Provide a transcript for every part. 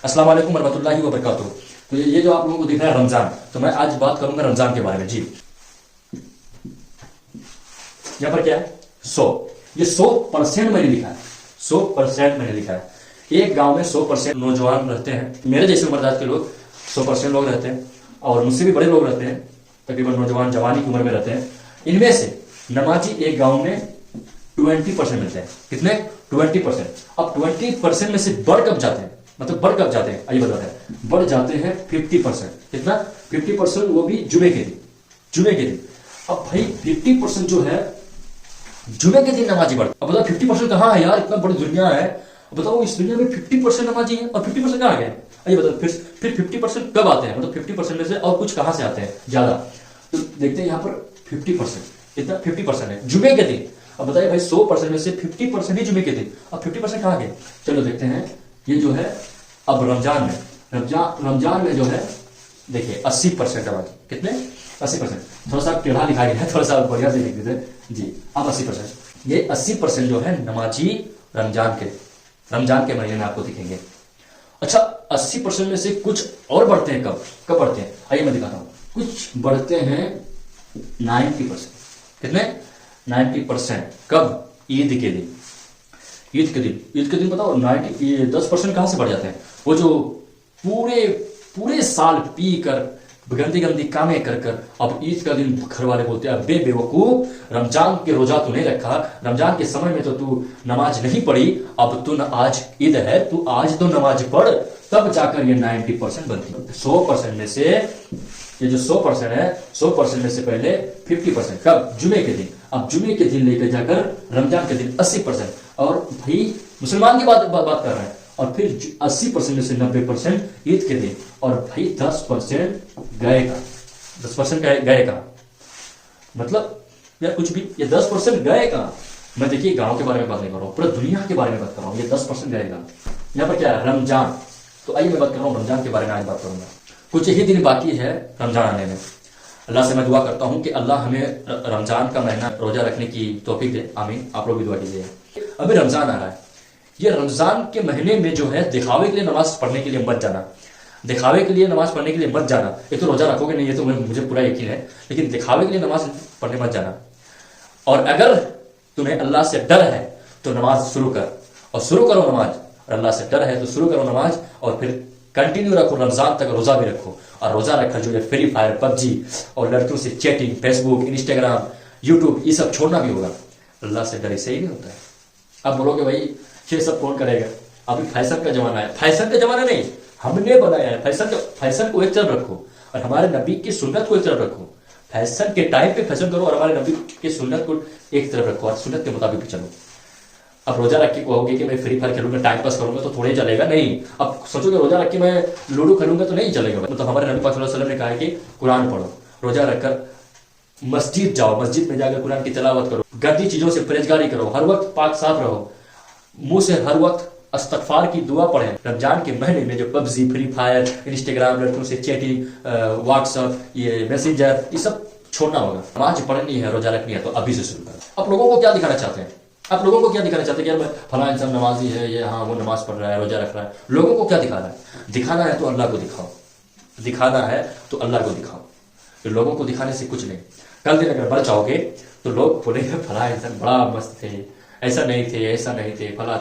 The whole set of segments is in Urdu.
السلام علیکم ورحمۃ اللہ وبرکاتہ۔ تو یہ جو آپ لوگوں کو دکھ رہا ہے رمضان، تو میں آج بات کروں گا رمضان کے بارے میں۔ جی یہاں پر کیا ہے 100، یہ 100% میں نے لکھا ہے، 100% میں نے لکھا ہے۔ ایک گاؤں میں 100% نوجوان رہتے ہیں، میرے جیسے عمر کے لوگ 100% لوگ رہتے ہیں، اور مجھ سے بھی بڑے لوگ رہتے ہیں، تقریباً نوجوان جوانی کی عمر میں رہتے ہیں۔ ان میں سے نمازی ایک گاؤں میں 20% ملتے ہیں۔ کتنے؟ 20%۔ اب 20% میں سے بڑھ کب جاتے ہیں، مطلب بڑھ کب جاتے ہیں، آئیے بتاتے ہیں۔ بڑھ جاتے ہیں 50%۔ کتنا؟ 50%، وہ بھی جمعے کے دن، جمعے کے دن۔ اب بھائی 50% جو ہے جمعے کے دن نمازی بڑھتے۔ اب بتاؤ 50% کہاں ہے یار، اتنا بڑی دنیا ہے، بتاؤ اس دنیا میں 50% نمازی ہیں، اور 50% کہاں گئے؟ آئیے بتاؤ پھر 50% کب آتے ہیں، مطلب 50% میں سے اور کچھ کہاں سے آتے ہیں زیادہ؟ تو دیکھتے ہیں یہاں پر 50%، اتنا 50% ہے جمعے کے دن۔ اب بتائیے بھائی 100% میں سے 50% ہی جمعے کے دن، اب 50% کہاں گئے؟ چلو دیکھتے ہیں۔ یہ جو ہے اب رمضان میں جو ہے دیکھیے 80% نمازی، کتنے؟ 80%۔ تھوڑا سا ٹیڑھا لکھا گیا ہے، تھوڑا سا بڑھیا سے لکھ دیتے جی۔ اب 80%، یہ 80% جو ہے نمازی رمضان کے مہینے میں آپ کو دکھیں گے۔ اچھا 80% میں سے کچھ اور بڑھتے ہیں، کب بڑھتے ہیں؟ آئیے میں دکھاتا ہوں۔ کچھ بڑھتے ہیں 90%۔ کتنے؟ 90%۔ کب؟ عید کے دن، عید کے دن بتاؤ 10% کہاں سے بڑھ جاتے ہیں؟ وہ جو پورے سال پی کر گندی کامیں کر اب عید کا دن گھر والے بولتے ہیں بے وقوف، رمضان کے روزہ تو نہیں رکھا، رمضان کے سمے میں تو نماز نہیں پڑھی، اب تو آج عید ہے تو آج تو نماز پڑھ، تب جا کر یہ 90% بنتی ہے۔ 100% میں سے یہ جو 100% ہے، 100% میں سے پہلے 50%۔ کب؟ جمعے کے دن۔ اب جمعے کے دن لے کر جا کر رمضان کے دن 80%، اور بھائی مسلمان کی بات کر رہے ہیں، اور پھر 80% میں سے 90% عید کے دن، اور بھائی 10% گئے کا، 10% گئے کا مطلب یار کچھ بھی، یہ 10% گئے کا۔ میں دیکھیے گاؤں کے بارے میں بات نہیں کر رہا ہوں، پورے دنیا کے بارے میں بات کر رہا ہوں، یہ 10% گئے گا۔ یہاں پر کیا ہے؟ رمضان۔ تو آئیے میں بات کر رہا ہوں رمضان کے بارے میں، آج بات کروں گا۔ کچھ ہی دن باقی ہے رمضان آنے میں۔ اللہ سے میں دعا کرتا ہوں کہ اللہ ہمیں رمضان کا مہینہ روزہ رکھنے کی توفیق دے، آمین۔ آپ لوگ بھی دعا کیجیے۔ ابھی رمضان آ رہا ہے، یہ رمضان کے مہینے میں جو ہے دکھاوے کے لیے نماز پڑھنے کے لیے مت جانا، دکھاوے کے لیے نماز پڑھنے کے لیے مت جانا۔ یہ تو روزہ رکھو گے نہیں، یہ تو مجھے پورا یقین ہے، لیکن دکھاوے کے لیے نماز پڑھنے مت جانا۔ اور اگر تمہیں اللہ سے ڈر ہے تو نماز شروع کر، اور شروع کرو نماز، اور اللہ سے ڈر ہے تو شروع کرو نماز، اور پھر کنٹینیو رکھو، رمضان تک روزہ بھی رکھو۔ اور روزہ رکھا جو ہے فری فائر، پب جی اور لڑکیوں سے چیٹنگ، فیس بک، انسٹاگرام، یوٹیوب، یہ سب چھوڑنا بھی ہوگا۔ اللہ سے ڈر اس سے ہی نہیں ہوتا ہے۔ اب بولو کہ بھائی یہ سب کون کرے گا، ابھی فیشن کا زمانہ ہے۔ فیشن کا زمانہ نہیں، ہم نے بنایا ہے فیشن کو ایک طرف رکھو، اور ہمارے نبی کی سنت کو ایک طرف رکھو۔ فیشن کے ٹائم پہ فیشن کرو، اور ہمارے نبی کی سنت کو ایک طرف رکھو، اور سنت کے مطابق چلو۔ اب روزہ رکھ کے کہو گے کہ میں فری فائر کھیلوں گا، ٹائم پاس کروں گا، تو تھوڑے چلے گا نہیں۔ اب سوچو کہ روزہ رکھ کے میں لوڈو کھیلوں گا تو نہیں چلے گا۔ مطلب ہمارے نبی پاک صلی اللہ علیہ وسلم نے کہا ہے کہ قرآن پڑھو، روزہ رکھ کر مسجد جاؤ، مسجد میں جا کر قرآن کی تلاوت کرو، گندی چیزوں سے پرہیزگاری کرو، ہر وقت پاک صاف رہو، منہ سے ہر وقت استغفار کی دعا پڑھیں۔ رمضان کے مہینے میں جو پب جی، فری فائر، انسٹاگرام، لڑکیوں سے چیٹنگ، واٹس ایپ، یہ میسنجر، یہ سب چھوڑنا ہوگا۔ نماز پڑھنی ہے، روزہ رکھنی ہے، تو ابھی سے شروع کرو۔ اب لوگوں کو کیا دکھانا چاہتے ہیں؟ آپ لوگوں کو کیا دکھانا چاہتے ہیں کہ یار میں فلاں انسان نمازی ہے، یہ ہاں وہ نماز پڑھ رہا ہے، روزہ رکھ رہا ہے۔ لوگوں کو کیا دکھانا ہے؟ دکھانا ہے تو اللہ کو دکھاؤ، دکھانا ہے تو اللہ کو دکھاؤ، پھر لوگوں کو دکھانے سے کچھ نہیں۔ کل دن اگر بڑھ جاؤ گے تو لوگ بولیں گے فلاں انسان بڑا مست تھے، ایسا نہیں تھے، فلاں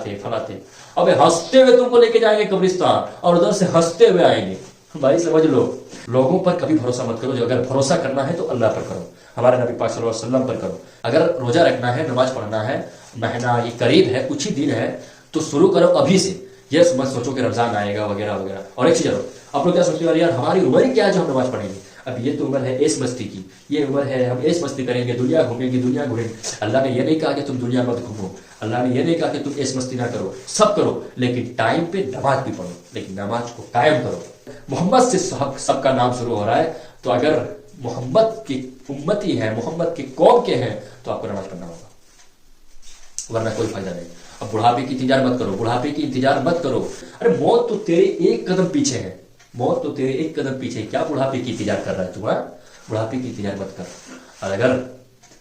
تھے۔ اب ہنستے ہوئے تم کو لے کے جائیں گے قبرستان، اور ادھر سے ہنستے ہوئے آئیں گے۔ بھائی سمجھ لو، لوگوں پر کبھی بھروسہ مت کرو، جو اگر بھروسہ کرنا ہے تو اللہ پر کرو، ہمارے نبی پاک صلی اللہ علیہ وسلم پر کرو۔ اگر روزہ رکھنا ہے، نماز پڑھنا ہے، مہینہ یہ قریب ہے، کچھ ہی دن ہے، تو شروع کرو ابھی سے۔ یہ مت سوچو کہ رمضان آئے گا وغیرہ وغیرہ۔ اور ایک چیز اور، آپ لوگ کیا سوچتے ہو یار ہماری عمر ہی کیا ہے جو ہم نماز پڑھیں گے؟ اب یہ تو عمر ہے ایس مستی کی، یہ عمر ہے ہم ایس مستی کریں گے، دنیا گھومیں گے۔ اللہ نے یہ نہیں کہا کہ تم دنیا مت گھومو، اللہ نے یہ نہیں کہا کہ تم ایس مستی نہ کرو، سب کرو، لیکن ٹائم پہ نماز بھی پڑھو، لیکن نماز کو قائم کرو۔ محمد سے سب کا نام شروع ہو رہا ہے، تو اگر محمد کی امتی ہے، محمد کی قوم کے ہیں، تو آپ کو نماز پڑھنا ہوگا، ورنہ کوئی فائدہ نہیں۔ اب بڑھاپے کی انتظار مت کرو، ارے موت تو تیرے ایک قدم پیچھے ہے، موت تو تیرے ایک قدم پیچھے ہے، کیا بڑھاپے کی انتظار کر رہا ہے تمہارا؟ بڑھاپے کی انتظار مت کر، اور اگر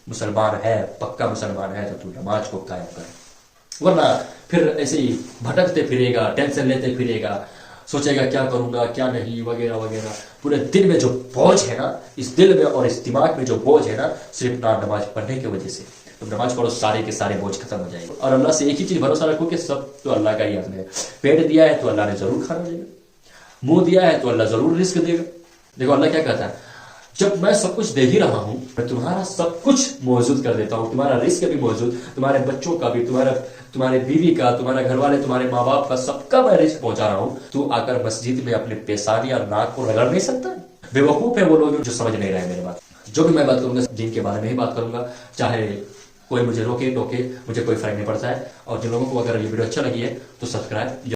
مسلمان ہے، پکا مسلمان ہے، تو تو نماز کو قائم کر، ورنہ پھر ایسے ہی بھٹکتے پھرے گا، ٹینشن لیتے پھرے گا، سوچے گا کیا کروں گا کیا نہیں وغیرہ وغیرہ. پورے دل میں جو بوجھ ہے نا، اس دل میں اور اس دماغ میں جو بوجھ ہے نا، صرف نماز پڑھنے کی وجہ سے. تو نماز پڑھو، سارے کے سارے بوجھ ختم ہو جائے گا. اور اللہ سے ایک ہی چیز بھروسہ رکھو کہ سب تو اللہ کا ہی عزم ہے. پیٹ دیا ہے تو اللہ نے ضرور کھانا دے گا، منہ دیا ہے تو اللہ ضرور رزق دے گا. دیکھو اللہ کیا کہتا ہے، جب میں سب کچھ دے ہی رہا ہوں، میں تمہارا سب کچھ موجود کر دیتا ہوں، تمہارا رزق بھی موجود، تمہارے بچوں کا بھی، تمہارے بیوی کا، تمہارے گھر والے، تمہارے ماں باپ کا، سب کا میں رزق پہنچا رہا ہوں. تو آ کر مسجد میں اپنے پیشانی اور ناک کو رگڑ نہیں سکتا؟ بے وقوف ہے وہ لوگ جو سمجھ نہیں رہے میری بات. جو بھی میں بات کروں گا دین کے بارے میں ہی بات کروں گا، چاہے کوئی مجھے روکے ٹوکے، مجھے کوئی فرق نہیں پڑتا ہے. اور جن لوگوں کو اگر یہ ویڈیو اچھا لگی ہے تو سبسکرائب